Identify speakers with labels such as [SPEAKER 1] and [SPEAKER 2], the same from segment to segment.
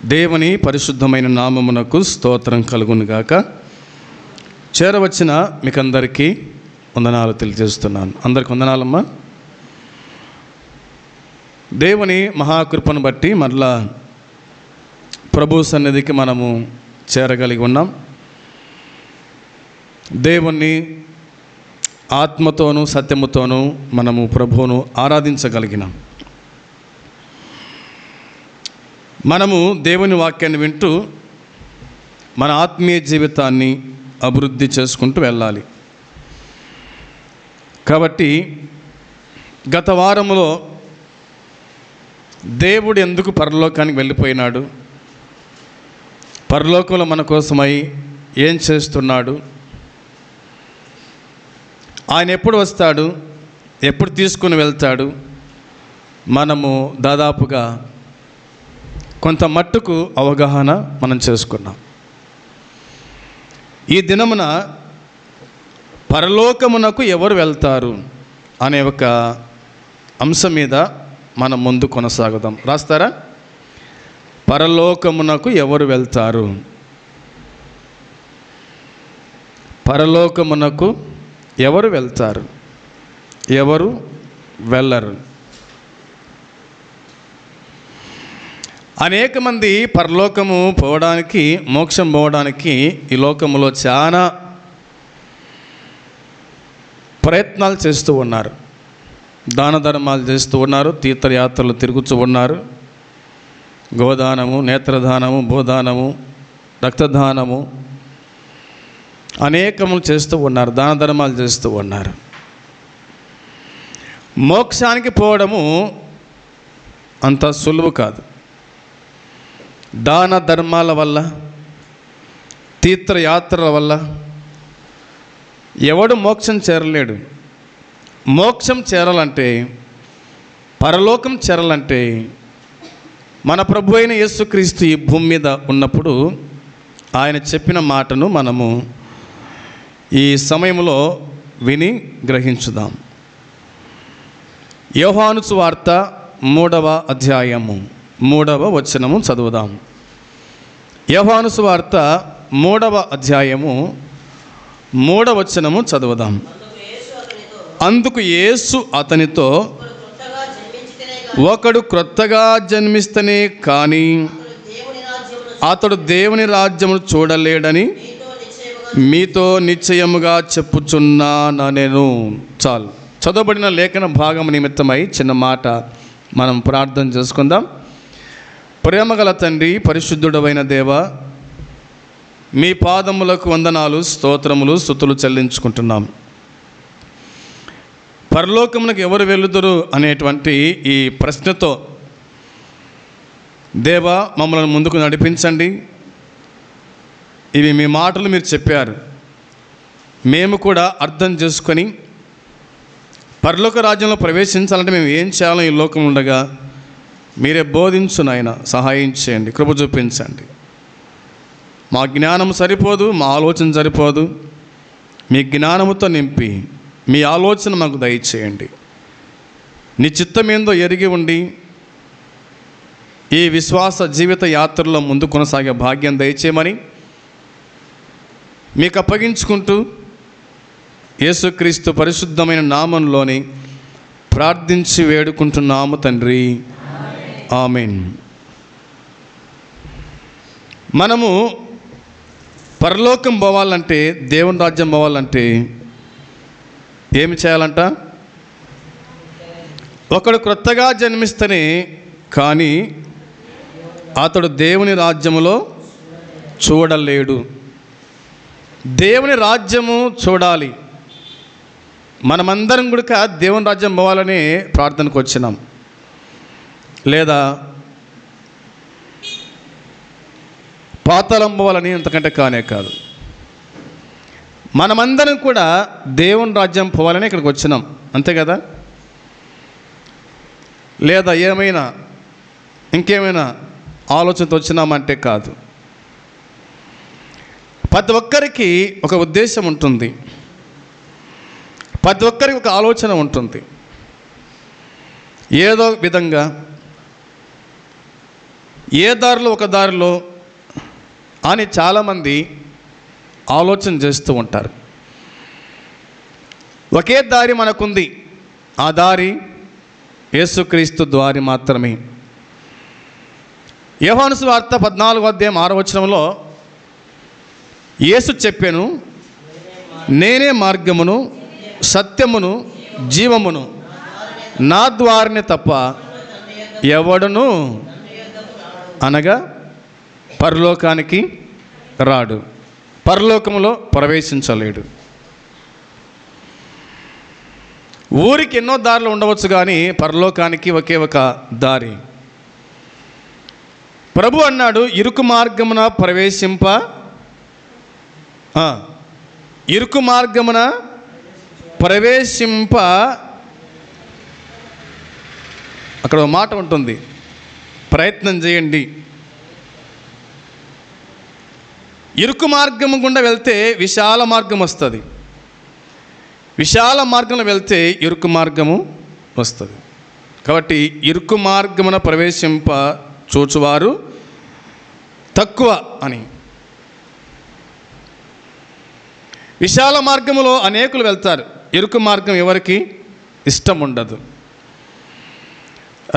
[SPEAKER 1] దేవుని పరిశుద్ధమైన నామమునకు స్తోత్రం కలుగును గాక. చేరవచ్చిన మీకందరికీ వందనాలు తెలియజేస్తున్నాను. అందరికి వందనాలమ్మా. దేవుని మహాకృపను బట్టి మరలా ప్రభు సన్నిధికి మనము చేరగలిగి ఉన్నాం. దేవుణ్ణి ఆత్మతోనూ సత్యముతోనూ మనము ప్రభువును ఆరాధించగలిగినాం. మనము దేవుని వాక్యాన్ని వింటూ మన ఆత్మీయ జీవితాన్ని అభివృద్ధి చేసుకుంటూ వెళ్ళాలి. కాబట్టి గత వారంలో దేవుడు ఎందుకు పరలోకానికి వెళ్ళిపోయినాడు, పరలోకంలో మన కోసమై ఏం చేస్తున్నాడు, ఆయన ఎప్పుడు వస్తాడు, ఎప్పుడు తీసుకుని వెళ్తాడు, మనము దాదాపుగా కొంత మట్టుకు అవగాహన మనం చేసుకున్నాం. ఈ దినమున పరలోకమునకు ఎవరు వెళ్తారు అనే ఒక అంశం మీద మనం ముందు కొనసాగుదాం. రాస్తారా? పరలోకమునకు ఎవరు వెళ్తారు? పరలోకమునకు ఎవరు వెళ్తారు, ఎవరు వెళ్ళరు? అనేక మంది పరలోకము పోవడానికి, మోక్షం పోవడానికి ఈ లోకములో చాలా ప్రయత్నాలు చేస్తూ ఉన్నారు. దాన ధర్మాలు చేస్తూ ఉన్నారు, తీర్థయాత్రలు తిరుగుతూ ఉన్నారు. గోదానము, నేత్రదానము, భూదానము, రక్తదానము అనేకములు చేస్తూ ఉన్నారు, దాన ధర్మాలు చేస్తూ ఉన్నారు. మోక్షానికి పోవడము అంత సులువు కాదు. దాన ధర్మాల వల్ల, తీర్థయాత్రల వల్ల ఎవడు మోక్షం చేరలేడు. మోక్షం చేరాలంటే, పరలోకం చేరాలంటే మన ప్రభు అయిన యేసుక్రీస్తు ఈ భూమి మీద ఉన్నప్పుడు ఆయన చెప్పిన మాటను మనము ఈ సమయంలో విని గ్రహించుదాం. యోహాను సువార్త 3వ అధ్యాయము 3వ వచనము చదువుదాం. యోహాను సువార్త 3వ అధ్యాయము 3వ వచనము చదువుదాం. అందుకు యేసు అతనితో, ఒకడు క్రొత్తగా జన్మిస్తేనే కానీ అతడు దేవుని రాజ్యమును చూడలేడని మీతో నిశ్చయముగా చెప్పుచున్నాను నేను. చాలు. చదవబడిన లేఖన భాగం నిమిత్తమై చిన్న మాట మనం ప్రార్థన చేసుకుందాం. ప్రేమగల తండ్రి, పరిశుద్ధుడవైన దేవ, మీ పాదములకు వందనాలు, స్తోత్రములు, స్తుతులు చెల్లించుకుంటున్నాం. పరలోకమునకు ఎవరు వెలుదురు అనేటువంటి ఈ ప్రశ్నతో దేవా మమ్మల్ని ముందుకు నడిపించండి. ఇవి మీ మాటలు మీరు చెప్పారు, మేము కూడా అర్థం చేసుకొని పరలోక రాజ్యంలో ప్రవేశించాలంటే మేము ఏం చేయాలో ఈ లోకం ఉండగా మీరే బోధించు నాయన, సహాయం చేయండి, కృప చూపించండి. మా జ్ఞానం సరిపోదు, మా ఆలోచన సరిపోదు. మీ జ్ఞానముతో నింపి మీ ఆలోచన మాకు దయచేయండి. నీ చిత్తమేందో ఎరిగి ఉండి ఈ విశ్వాస జీవిత యాత్రలో ముందు కొనసాగే భాగ్యం దయచేయమని మీకు అప్పగించుకుంటూ యేసుక్రీస్తు పరిశుద్ధమైన నామంలోని ప్రార్థించి వేడుకుంటున్నాము తండ్రి, ఆమేన్. మనము పరలోకం పోవాలంటే, దేవుని రాజ్యం పోవాలంటే ఏమి చేయాలంట? ఒకడు క్రొత్తగా జన్మిస్తేనే కానీ అతడు దేవుని రాజ్యములో చూడలేడు. దేవుని రాజ్యము చూడాలి. మనమందరం కూడా దేవుని రాజ్యం పోవాలని ప్రార్థనకు వచ్చినాం, లేదా పాతాళం పోవాలని, అంతకంటే కానే కాదు. మనమందరం కూడా దేవుని రాజ్యం పోవాలని ఇక్కడికి వచ్చినాం, అంతే కదా? లేదా ఏమైనా ఇంకేమైనా ఆలోచనతో వచ్చినామంటే కాదు. ప్రతి ఒక్కరికి ఒక ఉద్దేశం ఉంటుంది, ప్రతి ఒక్కరికి ఒక ఆలోచన ఉంటుంది. ఏదో విధంగా ఏ దారిలో ఒక దారిలో అని చాలామంది ఆలోచన చేస్తూ ఉంటారు. ఒకే దారి మనకుంది, ఆ దారి యేసుక్రీస్తు దారి మాత్రమే. యోహాను సువార్త 14:6 యేసు చెప్పాను, నేనే మార్గమును సత్యమును జీవమును, నా ద్వారానే తప్ప ఎవడును అనగా పరలోకానికి రాడు, పరలోకంలో ప్రవేశించలేడు. ఊరికి ఎన్నో దారులు ఉండవచ్చు, కానీ పరలోకానికి ఒకే ఒక దారి. ప్రభు అన్నాడు, ఇరుకు మార్గమున ప్రవేశింప, ఇరుకు మార్గమున ప్రవేశింప. అక్కడ ఒక మాట ఉంటుంది, ప్రయత్నం చేయండి. ఇరుకు మార్గము గుండా వెళ్తే విశాల మార్గం వస్తుంది, విశాల మార్గంలో వెళ్తే ఇరుకు మార్గము వస్తుంది. కాబట్టి ఇరుకు మార్గమున ప్రవేశింప చూచువారు తక్కువ అని. విశాల మార్గములో అనేకులు వెళ్తారు, ఇరుకు మార్గం ఎవరికి ఇష్టం ఉండదు.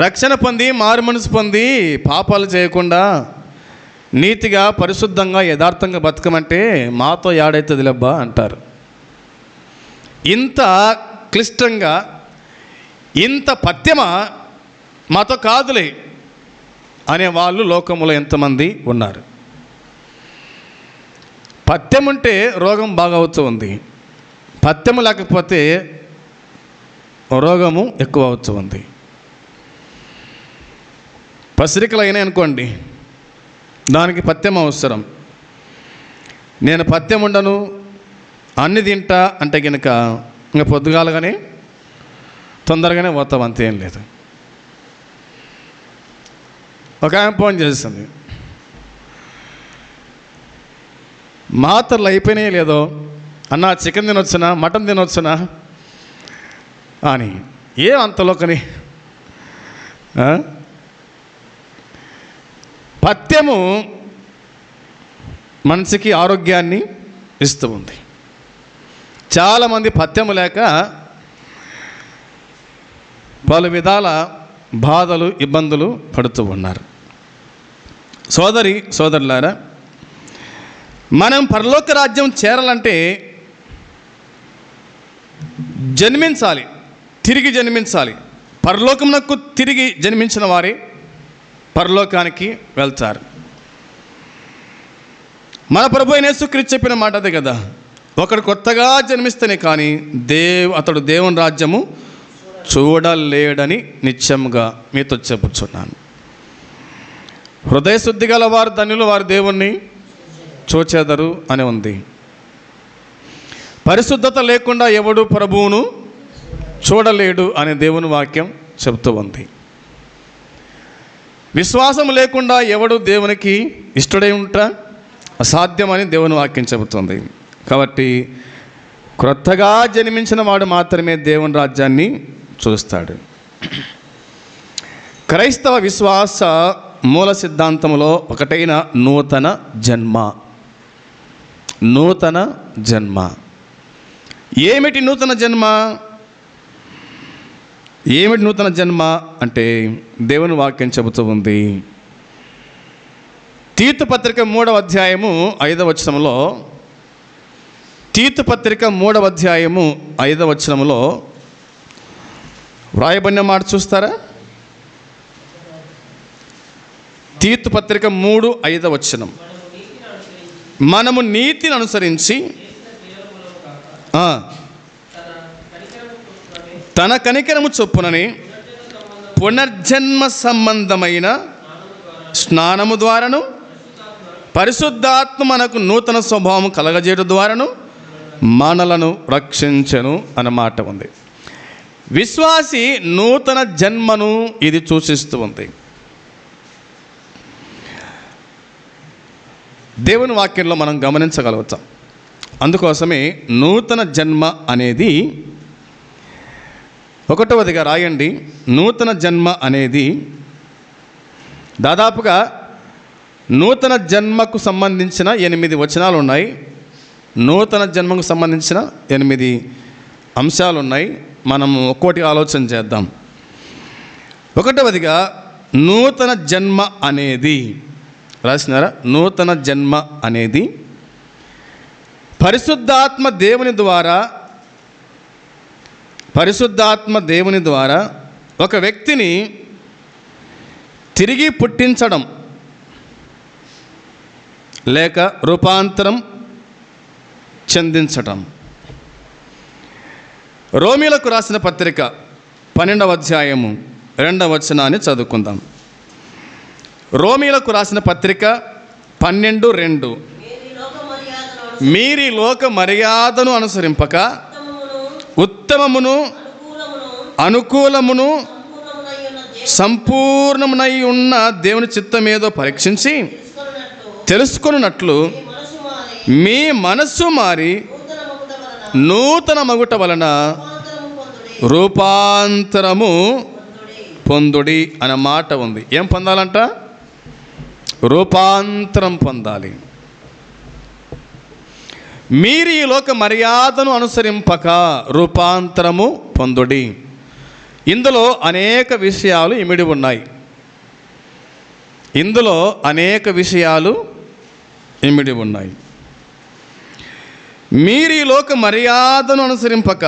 [SPEAKER 1] రక్షణ పొంది మారు మనసు పొంది పాపాలు చేయకుండా నీతిగా పరిశుద్ధంగా యథార్థంగా బతకమంటే మాతో ఏడైతుంది లెబ్బా అంటారు. ఇంత క్లిష్టంగా ఇంత పథ్యమా మాతో కాదులే అనే వాళ్ళు లోకంలో ఎంతమంది ఉన్నారు. పథ్యం ఉంటే రోగం బాగా అవుతూ ఉంది, పథ్యము లేకపోతే రోగము ఎక్కువ అవుతూ ఉంది. పసిరికలు అయినాయి అనుకోండి, దానికి పథ్యం అవసరం. నేను పథ్యం ఉండను అన్ని తింటా అంటే కనుక ఇంకా పొద్దుగాలగానే తొందరగానే పోతాం, అంతేం లేదు. ఒక ఆమె ఫోన్ చేస్తుంది, మాత్రలు అయిపోయినాయి లేదో అన్న, చికెన్ తినొచ్చునా మటన్ తినొచ్చునా అని. ఏం అంతలోకని పథ్యము మనిషికి ఆరోగ్యాన్ని ఇస్తూ ఉంది. చాలామంది పథ్యము లేక పలు విధాల బాధలు ఇబ్బందులు పడుతూ ఉన్నారు. సోదరులారా, మనం పరలోక రాజ్యం చేరాలంటే జన్మించాలి, తిరిగి జన్మించాలి. పరలోకమునకు తిరిగి జన్మించిన వారే పరలోకానికి వెళ్తారు. మన ప్రభు అయిన యేసుక్రీస్తు చెప్పిన మాట అదే కదా, ఒకడు కొత్తగా జన్మిస్తేనే కానీ అతడు దేవుని రాజ్యము చూడలేడని నిత్యముగా మీతో చెప్పుచున్నాను. హృదయ శుద్ధి గల వారు ధన్యులు, వారు దేవుణ్ణి చూచెదరు అని ఉంది. పరిశుద్ధత లేకుండా ఎవడు ప్రభువును చూడలేడు అనే దేవుని వాక్యం చెబుతూ ఉంది. విశ్వాసం లేకుండా ఎవడు దేవునికి ఇష్టడై ఉంటా అసాధ్యమని దేవుని వాక్యం చెబుతుంది. కాబట్టి క్రొత్తగా జన్మించిన వాడు మాత్రమే దేవుని రాజ్యాన్ని చూస్తాడు. క్రైస్తవ విశ్వాస మూల సిద్ధాంతంలో ఒకటైన నూతన జన్మ. నూతన జన్మ ఏమిటి? నూతన జన్మ ఏమిటి? నూతన జన్మ అంటే దేవుని వాక్యం చెబుతూ ఉంది. తీతు పత్రిక 3వ అధ్యాయము 5వ వచనంలో, తీతు పత్రిక 3వ అధ్యాయము 5వ వచనంలో వ్రాయబడిన మాట చూస్తారా? తీతు పత్రిక 3:5 వచనం, మనము నీతిని అనుసరించి తన కనికరము చొప్పునని పునర్జన్మ సంబంధమైన స్నానము ద్వారాను పరిశుద్ధాత్మ మనకు నూతన స్వభావం కలగజేయడం ద్వారాను మనలను రక్షించెను అన్నమాట ఉంది. విశ్వాసి నూతన జన్మను ఇది సూచిస్తూ ఉంది. దేవుని వాక్యంలో మనం గమనించగలుగుతాం. అందుకోసమే నూతన జన్మ అనేది 1వదిగా రాయండి. నూతన జన్మ అనేది దాదాపుగా నూతన జన్మకు సంబంధించిన 8 వచనాలు ఉన్నాయి. నూతన జన్మకు సంబంధించిన 8 అంశాలు ఉన్నాయి. మనము ఒక్కోటి ఆలోచన చేద్దాం. ఒకటవదిగా నూతన జన్మ అనేది రాసినారా? నూతన జన్మ అనేది పరిశుద్ధాత్మ దేవుని ద్వారా ఒక వ్యక్తిని తిరిగి పుట్టించడం లేక రూపాంతరం చెందించటం. రోమీలకు రాసిన పత్రిక 12వ అధ్యాయము 2వ వచనాన్ని చదువుకుందాం. రోమీలకు రాసిన పత్రిక 12:2 మీరీ లోక మర్యాదను అనుసరింపక ఉత్తమమును అనుకూలమును సంపూర్ణమునై ఉన్న దేవుని చిత్తమేదో పరీక్షించి తెలుసుకొనున్నట్లు మీ మనస్సు మారి నూతన మగుట వలన రూపాంతరము పొందుడి అనే మాట ఉంది. ఏం పొందాలంట? రూపాంతరం పొందాలి. మీరు ఈ లోక మర్యాదను అనుసరింపక రూపాంతరము పొందుడి. ఇందులో అనేక విషయాలు ఇమిడి ఉన్నాయి. మీరు ఈ లోక మర్యాదను అనుసరింపక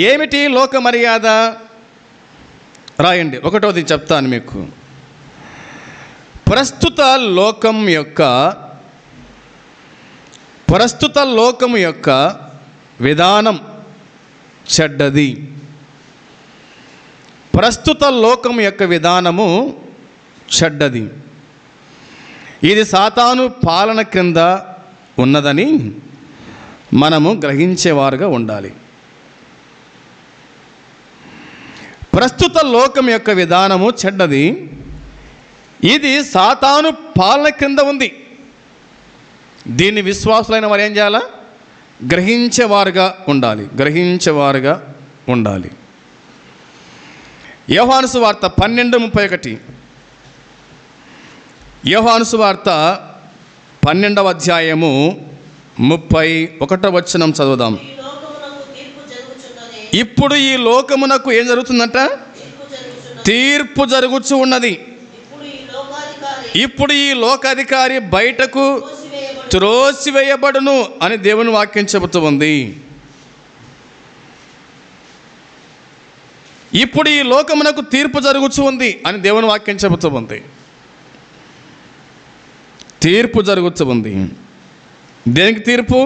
[SPEAKER 1] ఏమిటి లోక మర్యాద? రాయండి. ఒకటోది చెప్తాను మీకు. ప్రస్తుత లోకము యొక్క విధానం చెడ్డది. ప్రస్తుత లోకము యొక్క విధానము చెడ్డది. ఇది సాతాను పాలన క్రింద ఉన్నదని మనము గ్రహించేవారుగా ఉండాలి. ప్రస్తుత లోకం యొక్క విధానము చెడ్డది. ఇది సాతాను పాలన క్రింద ఉంది. దీన్ని విశ్వాసులైన వారు ఏం చేయాలా? గ్రహించేవారుగా ఉండాలి. యోహాను సువార్త 12:31. యోహాను సువార్త 12వ అధ్యాయము 31వ వచనం చదువుదాం. ఇప్పుడు ఈ లోకమునకు ఏం జరుగుతుందంట? తీర్పు జరుగుచు ఉన్నది. ఇప్పుడు ఈ లోకాధికారి బయటకు త్రోసివేయబడును అని దేవుని వాక్యం చెబుతూ ఉంది. ఇప్పుడు ఈ లోకమునకు తీర్పు జరుగుచు ఉంది అని దేవుని వాక్యం చెబుతూ ఉంది. తీర్పు జరుగుతూ ఉంది. దేనికి తీర్పు?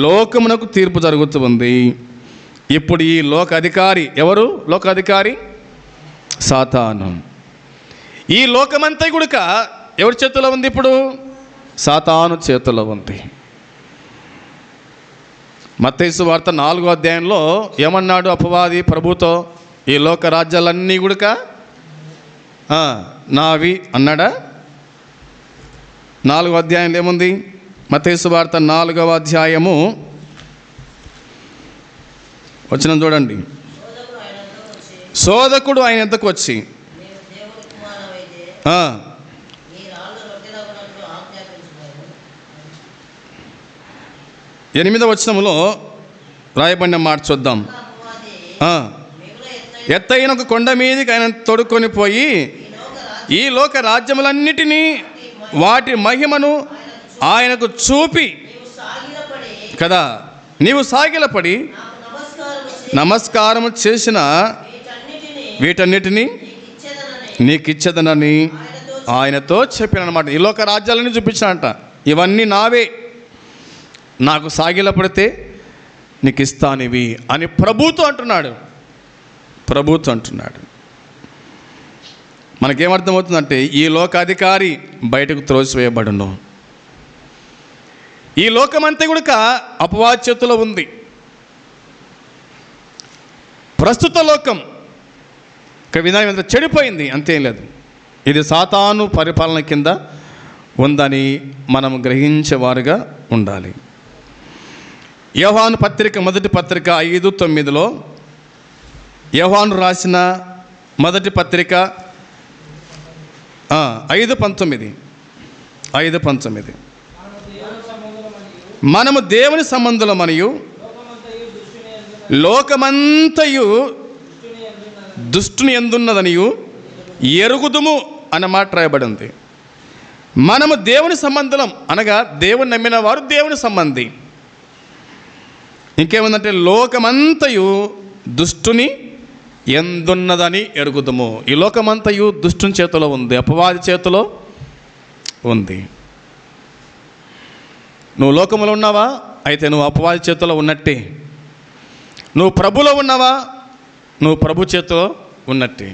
[SPEAKER 1] లోకమునకు తీర్పు జరుగుతూ ఉంది. ఇప్పుడు ఈ లోక అధికారి ఎవరు? లోకాధికారి సాతాను. ఈ లోకమంతా కూడా ఎవరి చేతిలో ఉంది? ఇప్పుడు సాతాను చేతిలో ఉంది. మత్తయి సువార్త 4వ అధ్యాయంలో ఏమన్నాడు అపవాది ప్రభుతో? ఈ లోక రాజ్యాలన్నీ కూడా నావి అన్నాడా? 4వ అధ్యాయంలో ఏముంది? మత్తయి సువార్త 4వ అధ్యాయము వచనం చూడండి. శోధకుడు ఆయన ఎద్దకు వచ్చి 8వ వచనంలో రాయబడిన మాట చూద్దాం. ఎత్తైన ఒక కొండ మీదకి ఆయన తొడుక్కొని పోయి ఈ లోక రాజ్యములన్నిటినీ వాటి మహిమను ఆయనకు చూపి కదా, నీవు సాగిలపడి నమస్కారం చేసిన వీటన్నిటినీ నీకిచ్చేదనని ఆయనతో చెప్పినమాట. ఈ లోక రాజ్యాలన్నీ చూపించానంట. ఇవన్నీ నావే, నాకు సాగిలపడితే నీకు ఇస్తానివి అని ప్రభుతో అంటున్నాడు. మనకేమర్థమవుతుందంటే ఈ లోకాధికారి బయటకు త్రోసివేయబడును. ఈ లోకమంతా కూడా అపవాది చేతిలో ఉంది. ప్రస్తుత లోకం విధానం ఎంత చెడిపోయింది, అంతేం లేదు. ఇది సాతాను పరిపాలన కింద ఉందని మనం గ్రహించేవారుగా ఉండాలి. యోహాను పత్రిక 1వ పత్రిక 5:9 యోహాను రాసిన మొదటి పత్రిక 5:19. మనము దేవుని సంబంధులమనియు లోకమంతయు దుష్టుని ఎందున్నదనియు ఎరుగుదుము అన్న మాట రాయబడింది. మనము దేవుని సంబంధులం అనగా దేవుని నమ్మిన వారు దేవుని సంబంధి. ఇంకేముందంటే లోకమంతయు దుష్టుని ఎందున్నదని ఎరుగుదుము. ఈ లోకమంతయు దుష్టుని చేతిలో ఉంది, అపవాది చేతిలో ఉంది. నువ్వు లోకంలో ఉన్నావా? అయితే నువ్వు అపవాది చేతిలో ఉన్నట్టే. నువ్వు ప్రభులో ఉన్నావా? నువ్వు ప్రభు చేతిలో ఉన్నట్టే.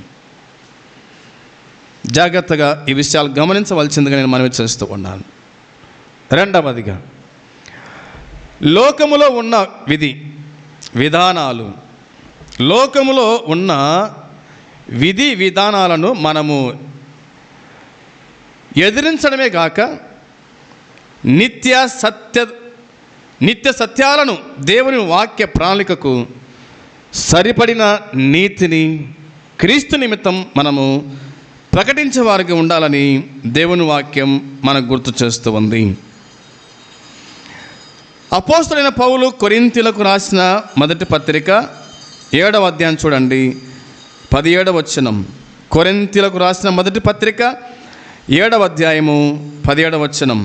[SPEAKER 1] జాగ్రత్తగా ఈ విషయాలు గమనించవలసిందిగా నేను మనవి చేస్తూ ఉన్నాను. రెండవదిగా, లోకములో ఉన్న విధానాలు, లోకములో ఉన్న విధి విధానాలను మనము ఎదిరించడమే కాక నిత్య సత్యాలను, దేవుని వాక్య ప్రణాళికకు సరిపడిన నీతిని క్రీస్తు నిమిత్తం మనము ప్రకటించే వారికి ఉండాలని దేవుని వాక్యం మనకు గుర్తు చేస్తూ ఉంది. అపోస్తలుడైన పౌలు కొరింథీయులకు రాసిన మొదటి పత్రిక 7వ అధ్యాయం చూడండి, 17వ వచనం. కొరింథీయులకు రాసిన మొదటి పత్రిక 7వ అధ్యాయము 17వ వచనం.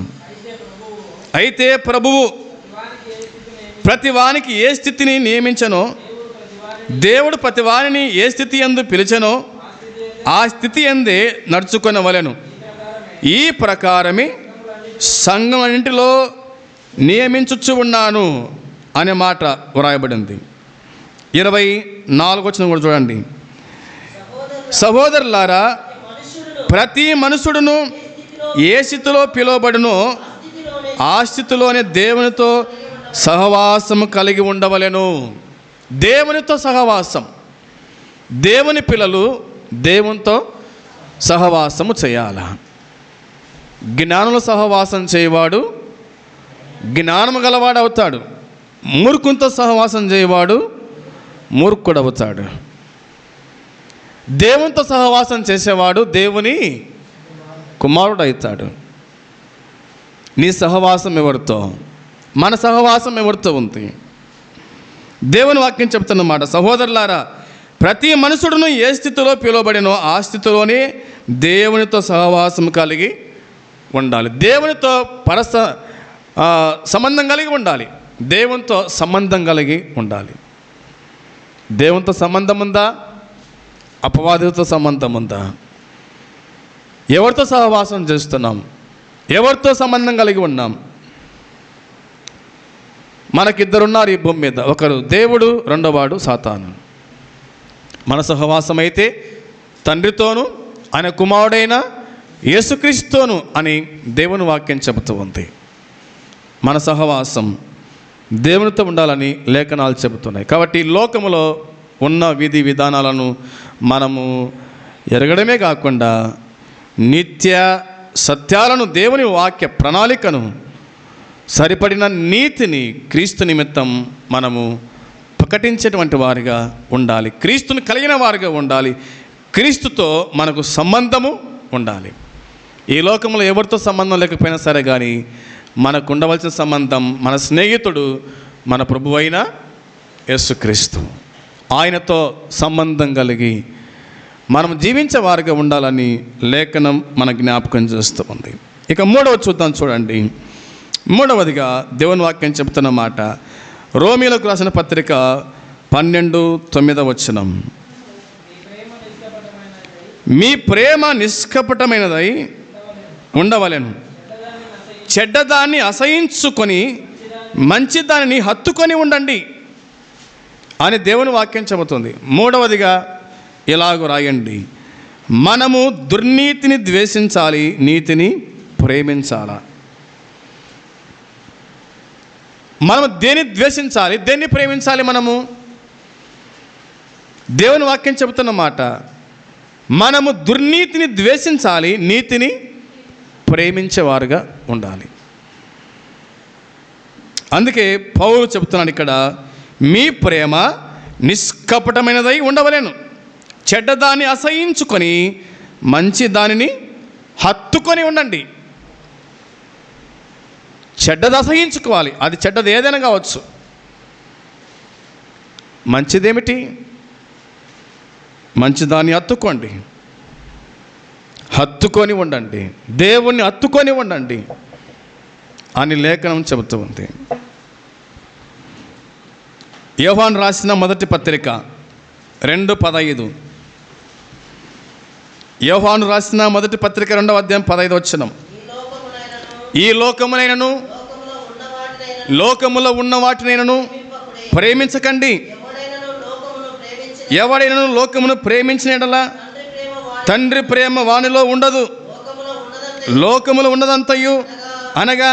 [SPEAKER 1] అయితే ప్రభువు ప్రతివానికి ఏ స్థితిని నియమించనో, దేవుడు ప్రతివానిని ఏ స్థితి యందు పిలిచెనో ఆ స్థితి యందే నడుచుకొనవలెను. ఈ ప్రకారమే సంఘమన్నింటిలో నియమించుచు ఉన్నాను అనే మాట వ్రాయబడింది. 24వ వచనం కూడా చూడండి. సహోదరులారా, ప్రతి మనుషుడును ఏ స్థితిలో పిలువబడునో ఆ స్థితిలోనే దేవునితో సహవాసము కలిగి ఉండవలెను. దేవునితో సహవాసం. దేవుని పిల్లలు దేవునితో సహవాసము చేయాల. జ్ఞానుల సహవాసం చేయవాడు జ్ఞానము గలవాడు అవుతాడు. మూర్ఖునితో సహవాసం చేయవాడు మూర్ఖుడవుతాడు. దేవునితో సహవాసం చేసేవాడు దేవుని కుమారుడు అవుతాడు. నీ సహవాసం ఎవరితో? మన సహవాసం ఎవరితో ఉంది? దేవుని వాక్యం చెప్తున్నమాట. సహోదరులారా, ప్రతి మనుషుడును ఏ స్థితిలో పిలువబడినో ఆ స్థితిలోనే దేవునితో సహవాసం కలిగి ఉండాలి. దేవునితో సంబంధం కలిగి ఉండాలి. దేవునితో సంబంధం కలిగి ఉండాలి. దేవునితో సంబంధం ఉందా? అపవాదితో సంబంధం ఉందా? ఎవరితో సహవాసం చేస్తున్నాం? ఎవరితో సంబంధం కలిగి ఉన్నాం? మనకిద్దరున్నారు ఈ భూమి మీద. ఒకరు దేవుడు, రెండోవాడు సాతాను. మన సహవాసం అయితే తండ్రితోనూ ఆయన కుమారుడైన యేసుక్రీస్తుతోను అని దేవుని వాక్యం చెబుతూ ఉంది. మన సహవాసం దేవునితో ఉండాలని లేఖనాలు చెబుతున్నాయి. కాబట్టి లోకములో ఉన్న విధి విధానాలను మనము ఎరగడమే కాకుండా నిత్య సత్యాలను, దేవుని వాక్య ప్రణాళికను, సరిపడిన నీతిని క్రీస్తు నిమిత్తం మనము ప్రకటించేటువంటి వారిగా ఉండాలి. క్రీస్తుని కలిగిన వారిగా ఉండాలి. క్రీస్తుతో మనకు సంబంధము ఉండాలి. ఈ లోకంలో ఎవరితో సంబంధం లేకపోయినా సరే కానీ మనకు ఉండవలసిన సంబంధం మన స్నేహితుడు, మన ప్రభువైన యేసుక్రీస్తు. ఆయనతో సంబంధం కలిగి మనం జీవించే వారిగా ఉండాలని లేఖనం మన జ్ఞాపకం చేస్తూ ఉంది. ఇక మూడవది చూద్దాం చూడండి. మూడవదిగా దేవుని వాక్యం చెబుతున్న మాట రోమీయులకు రాసిన పత్రిక 12:9 వచనం. మీ ప్రేమ నిష్కపటమైనదై ఉండవలెను, చెడ్డదాన్ని అసహించుకొని మంచి దానిని హత్తుకొని ఉండండి అని దేవుని వాక్యం చెబుతుంది. మూడవదిగా ఇలాగ రాయండి, మనము దుర్నీతిని ద్వేషించాలి, నీతిని ప్రేమించాలా. మనము దేన్ని ద్వేషించాలి, దేన్ని ప్రేమించాలి? మనము దేవుని వాక్యం చెబుతున్న మాట, మనము దుర్నీతిని ద్వేషించాలి, నీతిని ప్రేమించేవారుగా ఉండాలి. అందుకే పౌలు చెబుతున్నాడు ఇక్కడ, మీ ప్రేమ నిష్కపటమైనదై ఉండవలేను, చెడ్డదాన్ని అసహించుకొని మంచి దానిని హత్తుకొని ఉండండి. చెడ్డది అసహించుకోవాలి. అది చెడ్డది ఏదైనా కావచ్చు. మంచిదేమిటి? మంచిదాన్ని హత్తుకోండి, హత్తుకొని ఉండండి, దేవుణ్ణి హత్తుకొని ఉండండి అని లేఖనం చెబుతూ ఉంది. యోహాను రాసిన మొదటి పత్రిక 2:15. యోహాను రాసిన మొదటి పత్రిక 2వ అధ్యాయం 15 వచనం. ఈ లోకమునైనను లోకములో ఉన్న వాటినైనను ప్రేమించకండి. ఎవడైనను లోకమును ప్రేమించిన యెడల తండ్రి ప్రేమ వానిలో ఉండదు. లోకములో ఉన్నదంతయు అనగా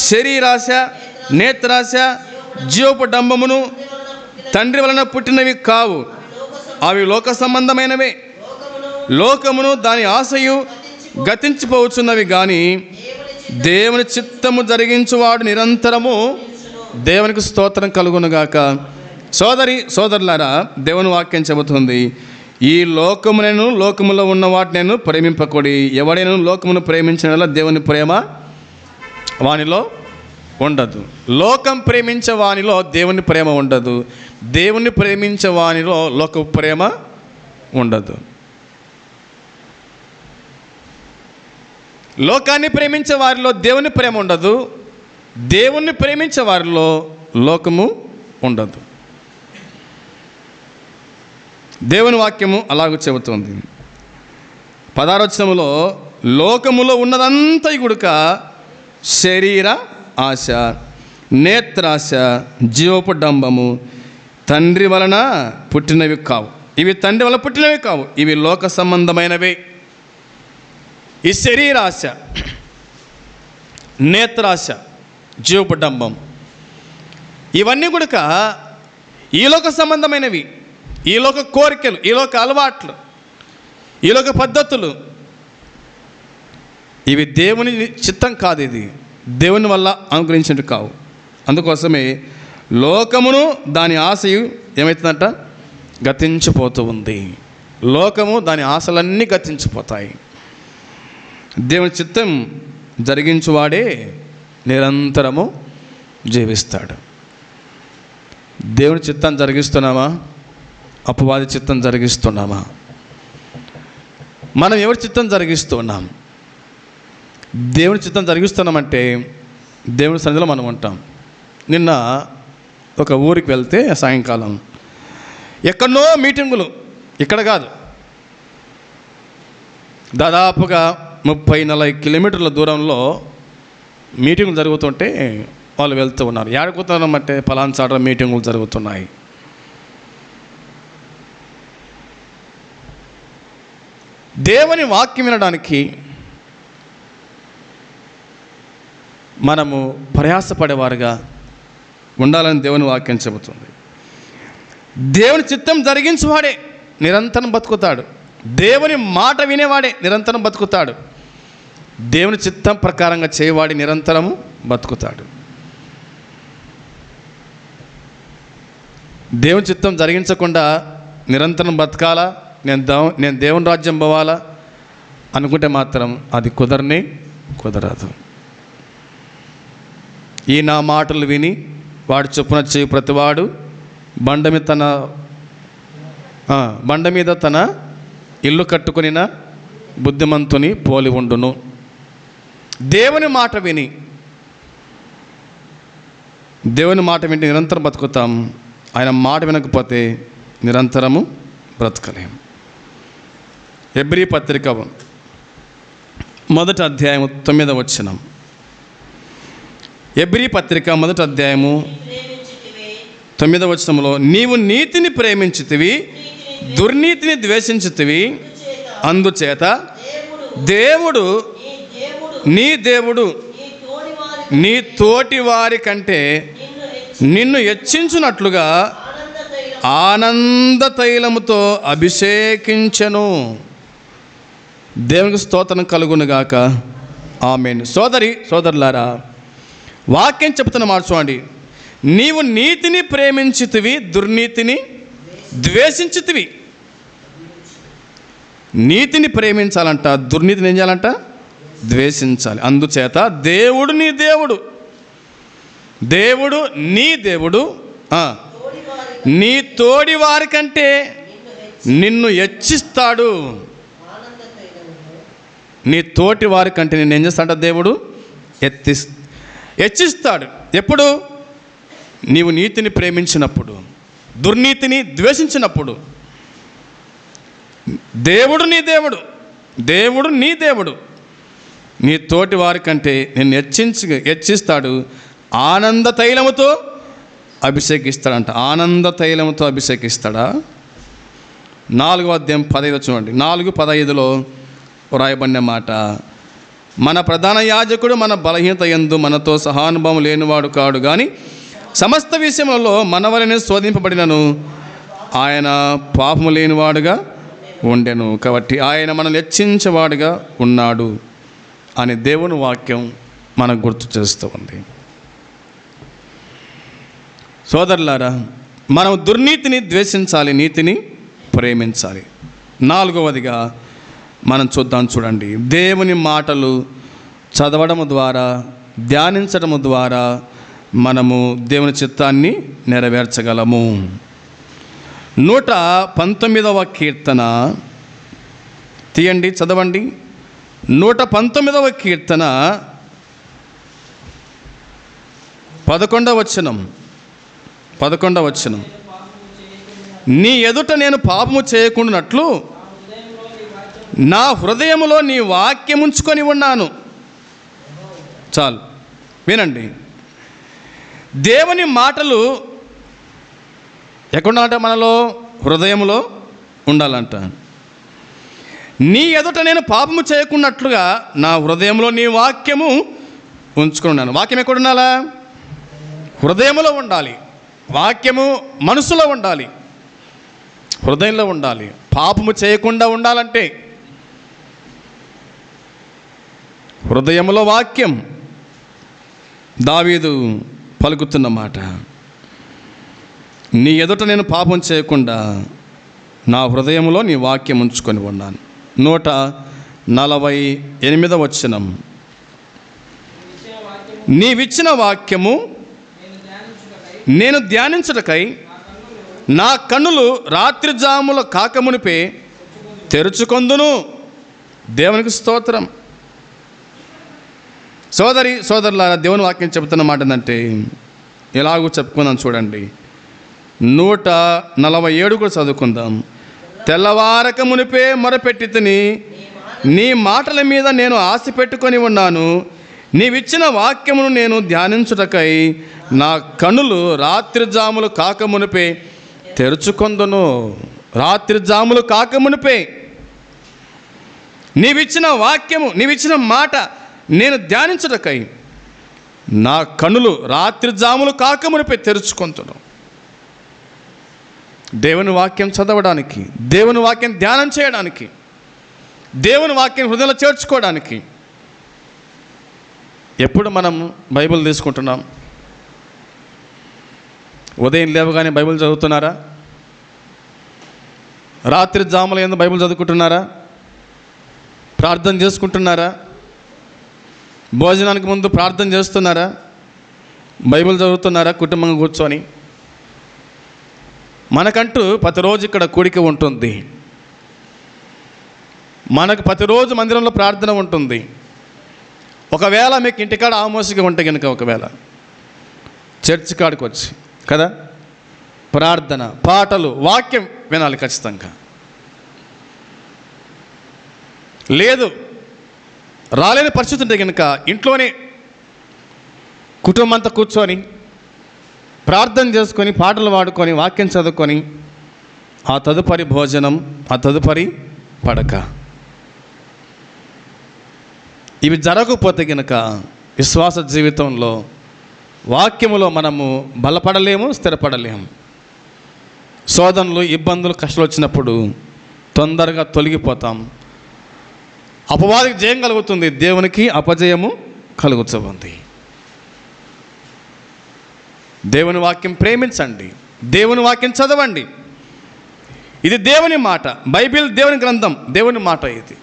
[SPEAKER 1] శరీరాశ, నేత్రాశ, జీవపు డంబమును తండ్రి వలన పుట్టినవి కావు, అవి లోక సంబంధమైనవే. లోకమును దాని ఆశయు గతించిపోవచ్చున్నవి కానీ దేవుని చిత్తము జరిగించువాడు నిరంతరము. దేవునికి స్తోత్రం కలుగునుగాక. సోదరులారా, దేవుని వాక్యం చెబుతుంది, ఈ లోకమునను లోకములో ఉన్న వాటిని ప్రేమింపకూడి. ఎవడైనా లోకమును ప్రేమించిన దేవుని ప్రేమ వానిలో ఉండదు. లోకం ప్రేమించే వానిలో దేవుని ప్రేమ ఉండదు. దేవుని ప్రేమించే వానిలో లోక ప్రేమ ఉండదు. లోకాన్ని ప్రేమించే వారిలో దేవుని ప్రేమ ఉండదు. దేవుణ్ణి ప్రేమించే వారిలో లోకము ఉండదు. దేవుని వాక్యము అలాగూ చెబుతుంది. 16వ వచనములో లోకములో ఉన్నదంతా గుడుక శరీర ఆశ, నేత్రాశ, జీవపు డంబము తండ్రి వలన పుట్టినవి కావు. ఇవి తండ్రి వలన పుట్టినవి కావు, ఇవి లోక సంబంధమైనవే. ఈ శరీరాశ, నేత్రాశ, జీవపు డంబం ఇవన్నీ కూడా ఈ లోక సంబంధమైనవి. ఈ లోక కోరికలు, ఈ లోక అలవాట్లు, ఈ లోక పద్ధతులు. ఇవి దేవుని చిత్తం కాదు. ఇది దేవుని వల్ల అనుగ్రహించినట్టు కావు. అందుకోసమే లోకమును దాని ఆశయు ఏమవుతుందంట? గతించిపోతూ ఉంది. లోకము దాని ఆశలన్నీ గతించిపోతాయి. దేవుని చిత్తం జరిగించువాడే నిరంతరము జీవిస్తాడు. దేవుని చిత్తం జరిగిస్తున్నామా? అపవాది చిత్తం జరిగిస్తున్నామా? మనం ఎవరి చిత్తం జరిగిస్తున్నాం? దేవుని చిత్తం జరిగిస్తున్నామంటే దేవుని సన్నిధిలో మనం ఉంటాం. నిన్న ఒక ఊరికి వెళ్తే సాయంకాలం ఎక్కడనో మీటింగులు, ఇక్కడ కాదు, దాదాపుగా 30-40 కిలోమీటర్ల దూరంలో మీటింగులు జరుగుతుంటే వాళ్ళు వెళ్తూ ఉన్నారు. ఏడుకుతున్నామంటే పలానా చాట మీటింగులు జరుగుతున్నాయి. దేవుని వాక్యం వినడానికి మనము ప్రయాసపడేవారుగా ఉండాలని దేవుని వాక్యం చెబుతుంది. దేవుని చిత్తం జరిగించేవాడే నిరంతరం బతుకుతాడు. దేవుని మాట వినేవాడే నిరంతరం బతుకుతాడు. దేవుని చిత్తం ప్రకారంగా చేయవాడి నిరంతరము బతుకుతాడు. దేవుని చిత్తం జరిగించకుండా నిరంతరం బతకాలా, నేను దేవుని రాజ్యం పోవాలా అనుకుంటే మాత్రం అది కుదరదు. ఈ నా మాటలు విని వాడు చొప్పున చేయి ప్రతివాడు బండ మీద తన ఇల్లు కట్టుకొనిన బుద్ధిమంతుని పోలి ఉండును. దేవుని మాట విని నిరంతరం బతుకుతాం. ఆయన మాట వినకపోతే నిరంతరము బ్రతకలేం. హెబ్రీ పత్రిక 1వ అధ్యాయము 9వ వచనం. హెబ్రీ పత్రిక 1వ అధ్యాయము 9వ వచనంలో, నీవు నీతిని ప్రేమించితివి, దుర్నీతిని ద్వేషించితివి, అందుచేత దేవుడు నీ తోటి వారి కంటే నిన్ను హెచ్చించునట్లుగా ఆనంద తైలముతో అభిషేకించెను. దేవునికి స్తోత్రం కలుగునుగాక. ఆమేన్. సోదరులారా, వాక్యం చెప్తున్న మాట చూడండి. నీవు నీతిని ప్రేమించితివి, దుర్నీతిని ద్వేషించితివి. నీతిని ప్రేమించాలంట, దుర్నీతిని ఏం చేయాలంట? ద్వేషించాలి. అందుచేత దేవుడు నీ దేవుడు, దేవుడు నీ దేవుడు నీ తోడి వారి కంటే నిన్ను హెచ్చిస్తాడు. నీ తోటి వారి కంటే నిన్ను ఏం చేస్తాడ దేవుడు? హెచ్చిస్తాడు. ఎప్పుడు? నీవు నీతిని ప్రేమించినప్పుడు, దుర్నీతిని ద్వేషించినప్పుడు. దేవుడు నీ దేవుడు, దేవుడు నీ దేవుడు నీ తోటి వారి కంటే నిన్ను హెచ్చిస్తాడు. ఆనంద తైలముతో అభిషేకిస్తాడంట. ఆనంద తైలముతో అభిషేకిస్తాడా? 4వ అధ్యాయం 15 చూడండి. 4:15 వ్రాయబడిన మాట, మన ప్రధాన యాజకుడు మన బలహీనత యందు మనతో సహానుభవం లేనివాడు కాడు, కానీ సమస్త విషయములలో మన వలనే శోధింపబడినను ఆయన పాపము లేనివాడుగా ఉండెను. కాబట్టి ఆయన మనల్ని హెచ్చించేవాడుగా ఉన్నాడు అని దేవుని వాక్యం మనకు గుర్తు చేస్తూ ఉంది. సోదరులారా, మనం దుర్నీతిని ద్వేషించాలి, నీతిని ప్రేమించాలి. 4వదిగా మనం చూడండి. దేవుని మాటలు చదవడము ద్వారా, ధ్యానించడము ద్వారా మనము దేవుని చిత్తాన్ని నెరవేర్చగలము. 119వ కీర్తన తీయండి, చదవండి. 119వ కీర్తన 11వ వచనం. నీ ఎదుట నేను పాపము చేయకుండానట్లు నా హృదయములో నీ వాక్యం ఉంచుకొని ఉన్నాను. చాలు, వినండి. దేవుని మాటలు ఎక్కడుండాలంట? మనలో హృదయంలో ఉండాలంట. నీ ఎదుట నేను పాపము చేయకున్నట్లుగా నా హృదయంలో నీ వాక్యము ఉంచుకొని ఉన్నాను. వాక్యం ఎక్కడ ఉండాలా? హృదయంలో ఉండాలి. వాక్యము మనసులో ఉండాలి, హృదయంలో ఉండాలి. పాపము చేయకుండా ఉండాలంటే హృదయంలో వాక్యం. దావీదు పలుకుతున్న మాట, నీ ఎదుట నేను పాపం చేయకుండా నా హృదయంలో నీ వాక్యం ఉంచుకొని ఉన్నాను. 148వ వచనం, నీవిచ్చిన వాక్యము నేను ధ్యానించుటకై నా కన్నులు రాత్రి జాముల కాకమునిపే తెరుచుకొందును. దేవునికి స్తోత్రం. సోదరులారా, దేవుని వాక్యం చెబుతున్న మాట ఏంటంటే, ఎలాగో చెప్పుకుందాం చూడండి. 147 కూడా చదువుకుందాం. తెల్లవారక మునిపే మొరపెట్టి తిని నీ మాటల మీద నేను ఆశ పెట్టుకొని ఉన్నాను. నీవిచ్చిన వాక్యమును నేను ధ్యానించుటకై నా కన్నులు రాత్రి జాములు కాకమునిపే తెరుచుకొందును. రాత్రి జాములు కాకమునిపే నీవిచ్చిన వాక్యము, నీవిచ్చిన మాట నేను ధ్యానించుటకై నా కన్నులు రాత్రి జాములు కాకమునిపై తెరుచుకొందును. దేవుని వాక్యం చదవడానికి, దేవుని వాక్యం ధ్యానం చేయడానికి, దేవుని వాక్యం హృదయంలో చేర్చుకోవడానికి. ఎప్పుడు మనం బైబిల్ తీసుకుంటున్నాం? ఉదయం లేవగానే బైబిల్ చదువుతున్నారా? రాత్రి జాముల యందు బైబిల్ చదువుకుంటున్నారా? ప్రార్థన చేసుకుంటున్నారా? భోజనానికి ముందు ప్రార్థన చేస్తున్నారా? బైబిల్ చదువుతున్నారా కుటుంబంగా కూర్చొని? మనకంటూ ప్రతిరోజు ఇక్కడ కూడిక ఉంటుంది. మనకు ప్రతిరోజు మందిరంలో ప్రార్థన ఉంటుంది. ఒకవేళ మీకు ఇంటికాడ ఆమోసిగా ఉంటే కనుక, ఒకవేళ చర్చి కాడికి వచ్చి కదా ప్రార్థన, పాటలు, వాక్యం వినాలి ఖచ్చితంగా. లేదు, రాలేని పరిస్థితి ఉంటే కనుక ఇంట్లోనే కుటుంబం అంతా కూర్చొని ప్రార్థన చేసుకొని, పాటలు పాడుకొని, వాక్యం చదువుకొని, ఆ తదుపరి భోజనం, ఆ తదుపరి పడక. ఇవి జరగకపోతే కనుక విశ్వాస జీవితంలో, వాక్యములో మనము బలపడలేము, స్థిరపడలేము. శోధనలు, ఇబ్బందులు, కష్టాలు వచ్చినప్పుడు తొందరగా తొలగిపోతాం. అపవాదికి జయం కలుగుతుంది, దేవునికి అపజయము కలుగుతుంది. దేవుని వాక్యం ప్రేమించండి, దేవుని వాక్యం చదవండి. ఇది దేవుని మాట. బైబిల్ దేవుని గ్రంథం, దేవుని మాట. ఇది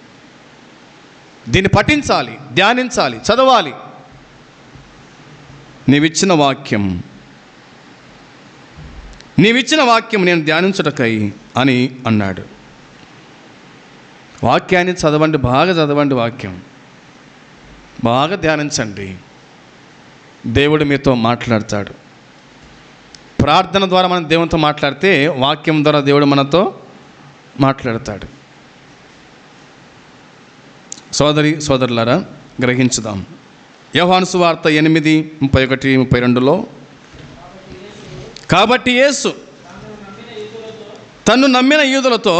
[SPEAKER 1] దీన్ని పఠించాలి, ధ్యానించాలి, చదవాలి. నీవిచ్చిన వాక్యం నేను ధ్యానించుటకై అని అన్నాడు. వాక్యాన్ని చదవండి, బాగా చదవండి, వాక్యం బాగా ధ్యానించండి. దేవుడు మీతో మాట్లాడతాడు. ప్రార్థన ద్వారా మనం దేవునితో మాట్లాడితే వాక్యం ద్వారా దేవుడు మనతో మాట్లాడతాడు. సోదరులారా, గ్రహించుదాం. యోహాను సువార్త 8:31-32లో, కాబట్టి యేసు తన్ను నమ్మిన యూదులతో,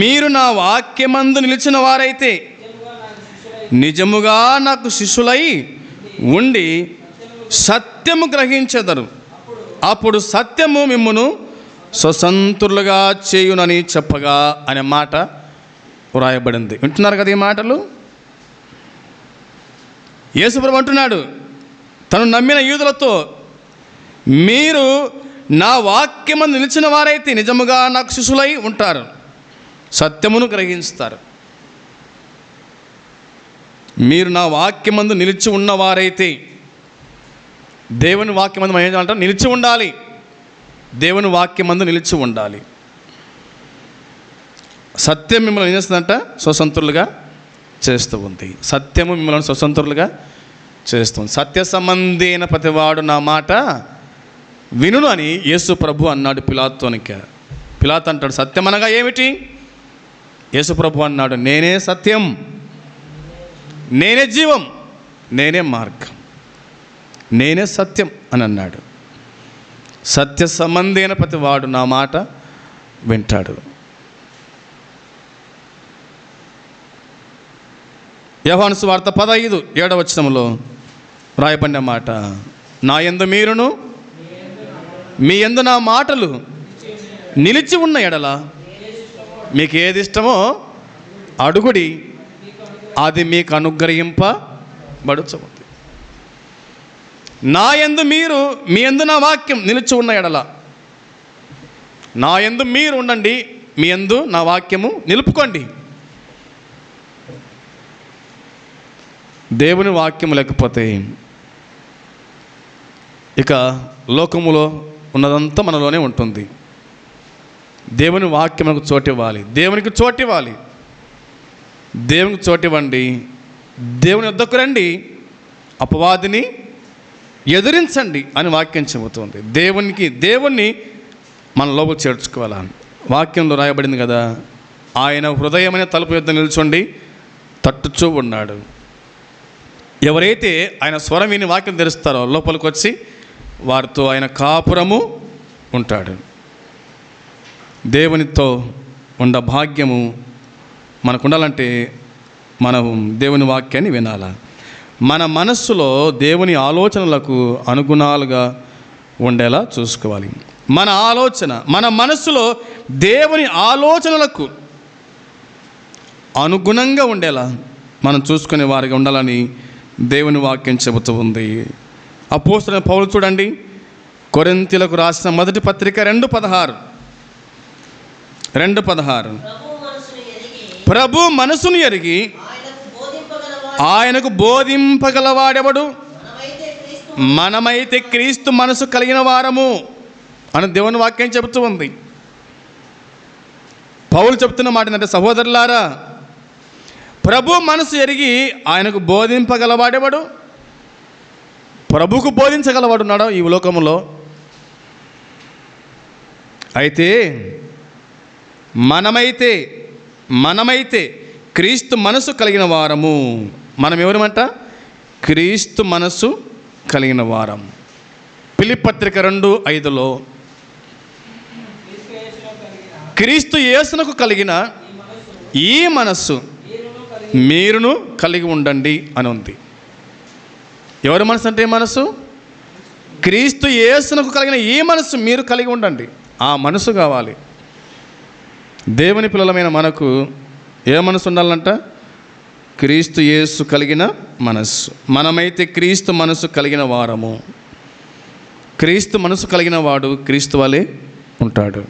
[SPEAKER 1] మీరు నా వాక్యమందు నిలిచిన వారైతే నిజముగా నాకు శిష్యులై ఉండి సత్యము గ్రహించెదరు. అప్పుడు సత్యము మిమ్మును స్వతంత్రులుగా చేయునని చెప్పగా అనే మాట వ్రాయబడింది. వింటున్నారు కదా ఈ మాటలు? యేసుప్రభు అంటున్నాడు, తను నమ్మిన యూదులతో, మీరు నా వాక్యమందు నిలిచిన వారైతే నిజముగా నాకు శిష్యులై ఉంటారు, సత్యమును గ్రహిస్తారు. మీరు నా వాక్యమందు నిలిచి ఉన్నవారైతే, దేవుని వాక్యమందు మనం ఏమంటారు? నిలిచి ఉండాలి. దేవుని వాక్యమందు నిలిచి ఉండాలి. సత్యం మిమ్మల్ని ఏం చేస్తుందంట? స్వతంత్రులుగా చేస్తూ ఉంది. సత్యము మిమ్మల్ని స్వతంత్రులుగా చేస్తుంది. సత్య సంబంధి అయిన ప్రతివాడు నా మాట వినును అని యేసు ప్రభు అన్నాడు పిలాతునికి. పిలాతు అంటాడు, సత్యం అనగా ఏమిటి? యేసు ప్రభు అన్నాడు, నేనే సత్యం, నేనే జీవం, నేనే మార్గం, నేనే సత్యం అని అన్నాడు. సత్య సంబంధి అయిన ప్రతివాడు నా మాట వింటాడు. యోహాను సువార్త 15:7 రాయబడిన మాట, నా యందు మీరును మీ యందు నా మాటలు నిలిచి ఉన్న ఎడల మీకు ఏది ఇష్టమో అడుగుడి, అది మీకు అనుగ్రహింపబడుచుంది. నా యందు మీరు, మీ యందు నా వాక్యం నిలిచి ఉన్న ఎడల, నా యందు మీరు ఉండండి, మీ యందు నా వాక్యము నిలుపుకోండి. దేవుని వాక్యం లేకపోతే ఇక లోకములో ఉన్నదంతా మనలోనే ఉంటుంది. దేవుని వాక్యం మనకు చోటివ్వాలి, దేవునికి చోటివ్వాలి. దేవునికి చోటివ్వండి, దేవుని వద్దకు రండి, అపవాదిని ఎదిరించండి అని వాక్యం చెబుతుంది. దేవుణ్ణి మన లోపల చేర్చుకోవాలి. వాక్యంలో రాయబడింది కదా, ఆయన హృదయమైన తలుపు యొద్ద నిల్చుండి తట్టుచూ ఉన్నాడు. ఎవరైతే ఆయన స్వరం విని వాక్యం తెరుస్తారో లోపలికి వచ్చి వారితో ఆయన కాపురము ఉంటాడు. దేవునితో ఉండ భాగ్యము మనకు ఉండాలంటే మనం దేవుని వాక్యాన్ని వినాలా. మన మనస్సులో దేవుని ఆలోచనలకు అనుగుణాలుగా ఉండేలా చూసుకోవాలి. మన మనస్సులో దేవుని ఆలోచనలకు అనుగుణంగా ఉండేలా మనం చూసుకునే వారిగా ఉండాలని దేవుని వాక్యం చెబుతూ ఉంది. అపోస్తలుడైన పౌలు చూడండి, కొరింథీయులకు రాసిన మొదటి పత్రిక 2:16 ప్రభు మనసును ఎరిగి ఆయనకు బోధింపగలవాడెవడు? మనమైతే క్రీస్తు మనసు కలిగిన వారము అని దేవుని వాక్యం చెబుతూ ఉంది. పౌలు చెబుతున్న మాట ఏంటంటే, సహోదరులారా, ప్రభు మనసు ఎరిగి ఆయనకు బోధింపగలవాడెవడు? ప్రభుకు బోధించగలవాడున్నాడు ఈ లోకములో. అయితే మనమైతే క్రీస్తు మనసు కలిగిన వారము. మనం ఎవరమంట? క్రీస్తు మనసు కలిగిన వారం. ఫిలిప్పీ పత్రిక 2:5 క్రీస్తు యేసునకు కలిగిన ఈ మనస్సు మీరును కలిగి ఉండండి అని ఉంది. ఎవరి మనసు అంటే మనసు? క్రీస్తు యేసునకు కలిగిన ఈ మనస్సు మీరు కలిగి ఉండండి. ఆ మనసు కావాలి. దేవుని పిల్లలమైన మనకు ఏ మనసు ఉండాలంట? క్రీస్తు యేసు కలిగిన మనస్సు. మనమైతే క్రీస్తు మనసు కలిగిన వారము. క్రీస్తు మనసు కలిగిన వాడు క్రీస్తు వలె ఉంటాడు.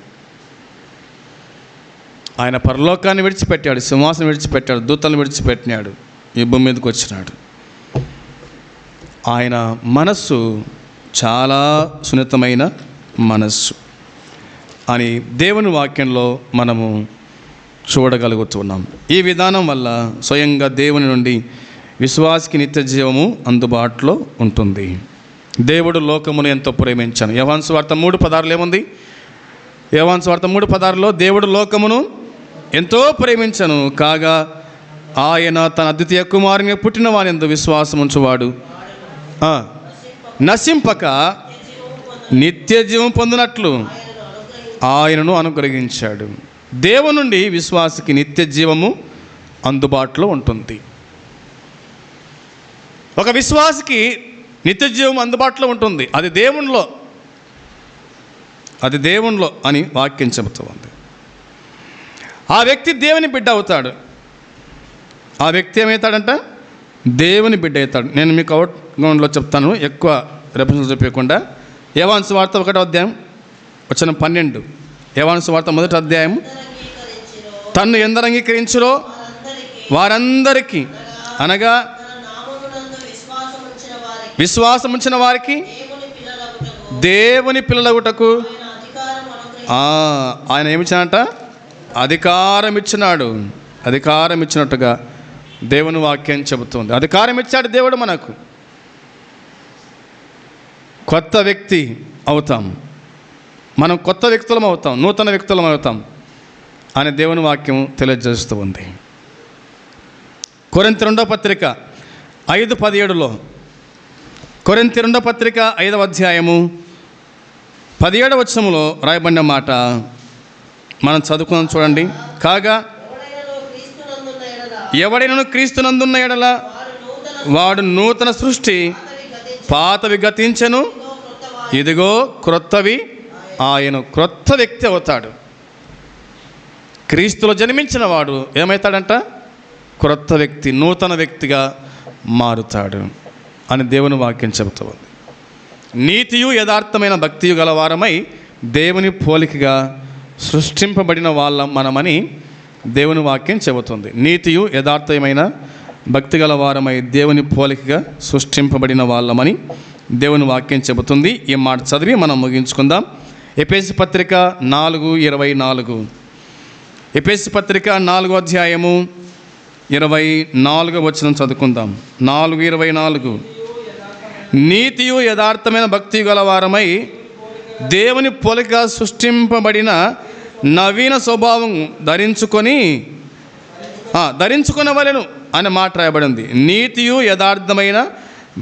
[SPEAKER 1] ఆయన పరలోకాన్ని విడిచిపెట్టాడు, సింహాసనం విడిచిపెట్టాడు, దూతలను విడిచిపెట్టినాడు, ఈ భూమి మీదకి వచ్చినాడు. ఆయన మనస్సు చాలా సున్నితమైన మనస్సు అని దేవుని వాక్యంలో మనము చూడగలుగుతున్నాం. ఈ విధానం వల్ల స్వయంగా దేవుని నుండి విశ్వాసికి నిత్య జీవము అందుబాటులో ఉంటుంది. దేవుడు లోకమును ఎంతో ప్రేమించాను. యోహాను సువార్త 3:16 ఏముంది? యోహాను సువార్త 3:16 దేవుడు లోకమును ఎంతో ప్రేమించను కాగా ఆయన తన అద్వితీయ కుమారునిగా పుట్టిన వాని యందు విశ్వాసం ఉంచువాడు నశింపక నిత్య జీవం పొందినట్లు ఆయనను అనుగ్రహించాడు. దేవుని నుండి విశ్వాసికి నిత్య జీవము అందుబాటులో ఉంటుంది. ఒక విశ్వాసికి నిత్య జీవం అందుబాటులో ఉంటుంది. అది దేవునిలో అని వాక్యం చెబుతుంది. ఆ వ్యక్తి దేవుని బిడ్డ అవుతాడు. ఆ వ్యక్తి ఏమవుతాడంట? దేవుని బిడ్డ అవుతాడు. నేను మీకు అవుట్ గ్రౌండ్లో చెప్తాను, ఎక్కువ రెఫరెన్స్ చెప్పకుండా. యోహాను సువార్త 1:12 యోహాను సువార్త 1 తన్ను ఎందరు అంగీకరించురో వారందరికీ, అనగా విశ్వాసం ఉంచిన వారికి దేవుని పిల్లలగుటకు ఆయన ఏమిచ్చినట? అధికారం ఇచ్చినాడు. అధికారం ఇచ్చినట్టుగా దేవుని వాక్యం చెబుతుంది. అధికారం ఇచ్చాడు దేవుడు మనకు. కొత్త వ్యక్తి అవుతాం, మనం కొత్త వ్యక్తులం అవుతాం, నూతన వ్యక్తులం అవుతాం అని దేవుని వాక్యం తెలియజేస్తూ ఉంది. కొరింథీ 2వ పత్రిక 5:17 కొరింథీ 2వ పత్రిక 5వ అధ్యాయము 17వ వచనములో రాయబడిన మాట మనం చదువుకున్నాం చూడండి. కాగా ఎవడైనా క్రీస్తునందున్న ఎడల వాడు నూతన సృష్టి, పాతవి గతించెను, ఇదిగో క్రొత్తవి ఆయన. క్రొత్త వ్యక్తి అవుతాడు. క్రీస్తులో జన్మించిన వాడు ఏమవుతాడంట? క్రొత్త వ్యక్తి, నూతన వ్యక్తిగా మారుతాడు అని దేవుని వాక్యం చెబుతుంది. నీతియు యథార్థమైన భక్తియు గలవారమై దేవుని పోలికగా సృష్టింపబడిన వాళ్ళ మనమని దేవుని వాక్యం చెబుతుంది. నీతియు యథార్థమైన భక్తి గలవారమై దేవుని పోలికగా సృష్టింపబడిన వాళ్ళమని దేవుని వాక్యం చెబుతుంది. ఈ మాట చదివి మనం ముగించుకుందాం. ఎఫెసీ పత్రిక 4:24 ఎఫెసీ పత్రిక 4వ అధ్యాయము 24వ వచనం చదువుకుందాం. 4:24 నీతియు యథార్థమైన భక్తి గలవారమై దేవుని పోలికగా సృష్టింపబడిన నవీన స్వభావం ధరించుకొనవలెను అనే మాట రాయబడింది. నీతియు యథార్థమైన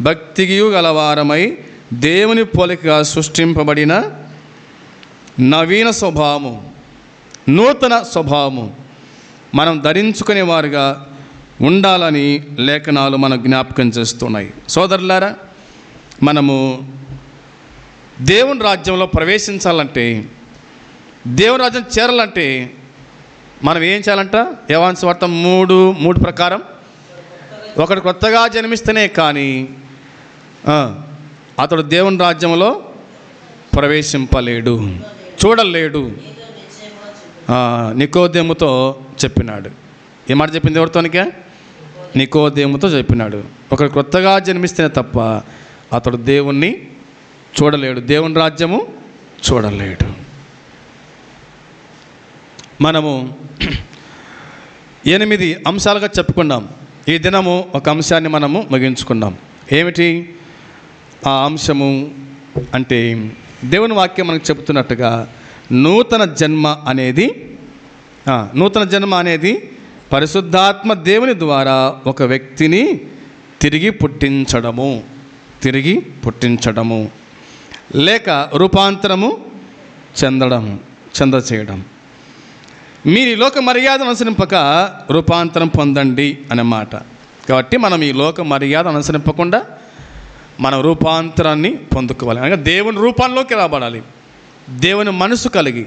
[SPEAKER 1] భక్తియు గలవారమై దేవుని పోలికగా సృష్టింపబడిన నవీన స్వభావము, నూతన స్వభావము మనం ధరించుకునే వారుగా ఉండాలని లేఖనాలు మన జ్ఞాపకం చేస్తున్నాయి. సోదరులారా, మనము దేవుని రాజ్యంలో ప్రవేశించాలంటే, దేవుని రాజ్యం చేరాలంటే మనం ఏం చేయాలంట? యోహాను సువార్త 3:3 ప్రకారం ఒకడు కొత్తగా జన్మిస్తేనే కానీ అతడు దేవుని రాజ్యంలో ప్రవేశింపలేడు, చూడలేడు. నికోదేముతో చెప్పినాడు. ఏ మాట చెప్పింది? ఎవరితోనికే? నికోదేముతో చెప్పినాడు. ఒకడు కొత్తగా జన్మిస్తేనే తప్ప అతడు దేవుణ్ణి చూడలేడు, దేవుని రాజ్యము చూడలేడు. మనము 8 అంశాలుగా చెప్పుకున్నాం. ఈ దినము ఒక అంశాన్ని మనము ముగించుకున్నాం. ఏమిటి ఆ అంశము అంటే, దేవుని వాక్యం మనకు చెబుతున్నట్టుగా నూతన జన్మ అనేది పరిశుద్ధాత్మ దేవుని ద్వారా ఒక వ్యక్తిని తిరిగి పుట్టించడము లేక రూపాంతరము చెందచేయడం. మీరు ఈ లోక మర్యాదను అనుసరింపక రూపాంతరం పొందండి అన్నమాట. కాబట్టి మనం ఈ లోక మర్యాద అనుసరింపకుండా మనం రూపాంతరాన్ని పొందుకోవాలి. అనగా దేవుని రూపంలోకి రాబడాలి. దేవుని మనసు కలిగి,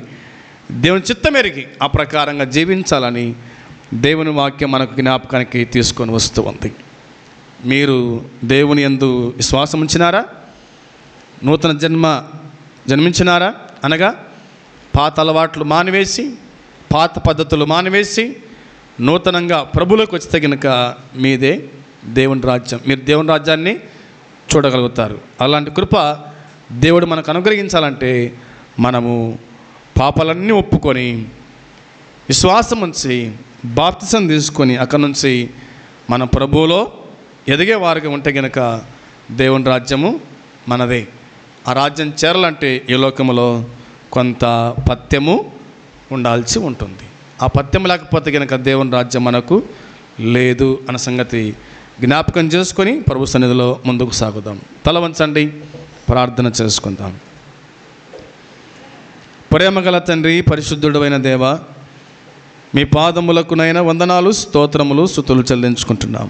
[SPEAKER 1] దేవుని చిత్తం ఎరిగి ఆ ప్రకారంగా జీవించాలని దేవుని వాక్యం మనకు జ్ఞాపకానికి తీసుకొని వస్తూ ఉంది. మీరు దేవుని యందు విశ్వాసం ఉంచినారా? నూతన జన్మించినారా? అనగా పాత అలవాట్లు మానివేసి, పాత పద్ధతులు మానివేసి నూతనంగా ప్రభువులకు వచ్చితే గనుక మీదే దేవుని రాజ్యం, మీరు దేవుని రాజ్యాన్ని చూడగలుగుతారు. అలాంటి కృప దేవుడు మనకు అనుగ్రహించాలంటే మనము పాపాలన్నీ ఒప్పుకొని విశ్వాసం ఉంచి బాప్తిసం తీసుకొని అక్కడి నుంచి మన ప్రభువులో ఎదిగే వారికి ఉంటే గనుక దేవుని రాజ్యము మనదే. ఆ రాజ్యం చేరాలంటే ఈ లోకములో కొంత పథ్యము ఉండాల్సి ఉంటుంది. ఆ పథ్యం లేకపోతే కనుక దేవుని రాజ్యం మనకు లేదు అన్న సంగతి జ్ఞాపకం చేసుకొని ప్రభు సన్నిధిలో ముందుకు సాగుదాం. తల వంచండి, ప్రార్థన చేసుకుందాం. ప్రేమగల తండ్రి, పరిశుద్ధుడైన దేవ, మీ పాదములకునైనా వందనాలు, స్తోత్రములు, స్తుతులు చెల్లించుకుంటున్నాం.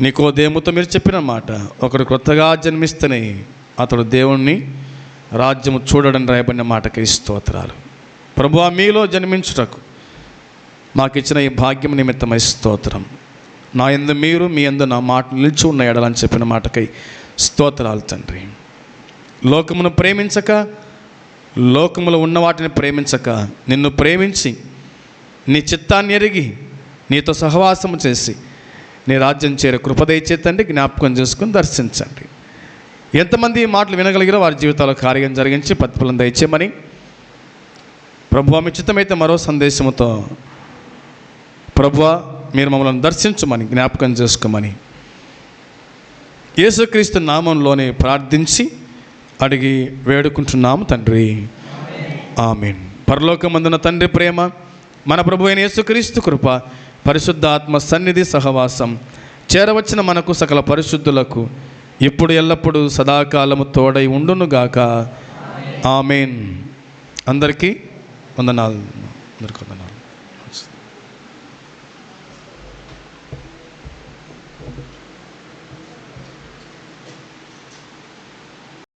[SPEAKER 1] నికోదేముతో మీరు చెప్పిన మాట, ఒకరు క్రొత్తగా జన్మిస్తేనే అతడు దేవుణ్ణి రాజ్యము చూడడం రాయబడిన మాటకి స్తోత్రాలు. ప్రభువా, మీలో జన్మించుటకు మాకిచ్చిన ఈ భాగ్యం నిమిత్తమై స్తోత్రం. నా యందు మీరు, మీ యందు నా మాట నిలిచి ఉన్న ఎడలని చెప్పిన మాటకై స్తోత్రాలు తండ్రి. లోకమును ప్రేమించక, లోకములో ఉన్న వాటిని ప్రేమించక, నిన్ను ప్రేమించి నీ చిత్తాన్ని ఎరిగి నీతో సహవాసము చేసి నీ రాజ్యం చేరే కృప దయచేతండి. జ్ఞాపకం చేసుకుని దర్శించండి. ఎంతమంది ఈ మాటలు వినగలిగిరో వారి జీవితాల్లో కార్యం జరిగించి ప్రతిఫలం దయచేయమని, ప్రభువా మీ చిత్తమైతే మరో సందేశముతో ప్రభువా మీరు మమ్మల్ని దర్శించమని జ్ఞాపకం చేసుకోమని యేసుక్రీస్తు నామంలోనే ప్రార్థించి అడిగి వేడుకుంటున్నాము తండ్రి, ఆమేన్. పరలోకమందున తండ్రి ప్రేమ, మన ప్రభు అయిన యేసుక్రీస్తు కృప, పరిశుద్ధాత్మ సన్నిధి సహవాసం చేరవచ్చిన మనకు సకల పరిశుద్ధులకు ఇప్పుడు ఎల్లప్పుడూ సదాకాలము తోడై ఉండునుగాక. ఆమేన్. అందరికీ వందనాలు.